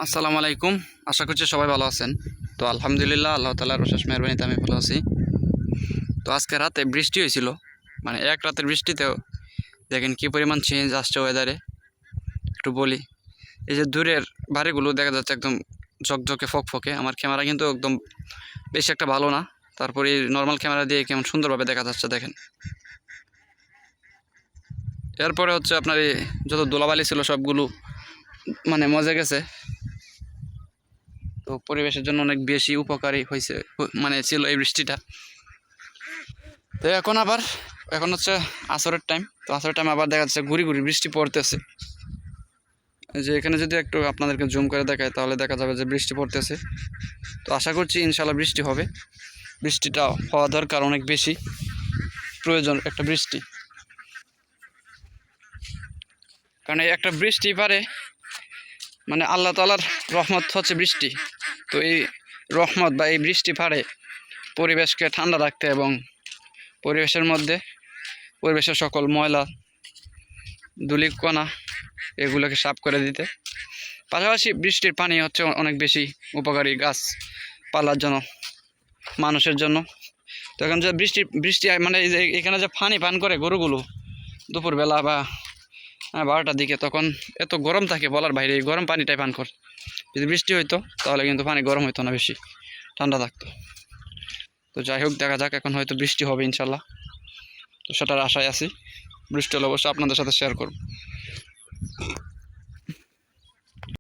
আসসালামু আলাইকুম। আশা করছি সবাই ভালো আছেন। তো আলহামদুলিল্লাহ আল্লাহ তাআলার অশেষ মেহেরবানিতে আমি ভালো আছি। তো আজকে রাতে বৃষ্টি হয়েছিল, মানে এক রাতের বৃষ্টিতেও দেখেন কী পরিমাণ চেঞ্জ আসছে ওয়েদারে। একটু বলি, এই যে দূরের বাড়িগুলো দেখা যাচ্ছে একদম ঝকঝকে ফকফকে। আমার ক্যামেরা কিন্তু একদম বেশি একটা ভালো না, তারপরে এই নর্মাল ক্যামেরা দিয়ে কেমন সুন্দরভাবে দেখা যাচ্ছে দেখেন। এরপরে হচ্ছে আপনার এই যত ধুলাবালি ছিল সবগুলো মানে মজে গেছে। তো পরিবেশের জন্য অনেক বেশি উপকারী হয়েছে, মানে ছিল এই বৃষ্টিটা। তো এখন হচ্ছে আসরের টাইম। তো আসরের টাইম আবার দেখা যাচ্ছে ঘুরি ঘুরি বৃষ্টি পড়তেছে। এই যে এখানে যদি একটু আপনাদেরকে জুম করে দেখায় তাহলে দেখা যাবে যে বৃষ্টি পড়তেছে। তো আশা করছি ইনশাল্লাহ বৃষ্টি হবে। বৃষ্টিটা হওয়া দরকার, অনেক বেশি প্রয়োজন একটা বৃষ্টি। কারণ এই একটা বৃষ্টি পারে মানে আল্লাহ তাআলার রহমত হচ্ছে বৃষ্টি। তো এই রহমত বা এই বৃষ্টি পারে পরিবেশকে ঠান্ডা রাখতে এবং পরিবেশের সকল ময়লা ধূলিকণা এগুলোকে সাফ করে দিতে। পাশাপাশি বৃষ্টির পানি হচ্ছে অনেক বেশি উপকারী গাছপালার জন্য, মানুষের জন্য। তো এখন যে বৃষ্টি মানে এই যে এখানে যে পানি পান করে গরুগুলো দুপুরবেলা বা 12টার দিকে, তখন এত গরম থাকে বলার বাইরে, এই গরম পানিটাই পান করে। যদি বৃষ্টি হইতো তাহলে কিন্তু পানি গরম হইতো না, বেশি ঠান্ডা থাকতো। তো যাই হোক, দেখা যাক, এখন হয়তো বৃষ্টি হবে ইনশাল্লাহ। তো সেটার আশায় আছি। বৃষ্টি হলে অবশ্যই আপনাদের সাথে শেয়ার করব।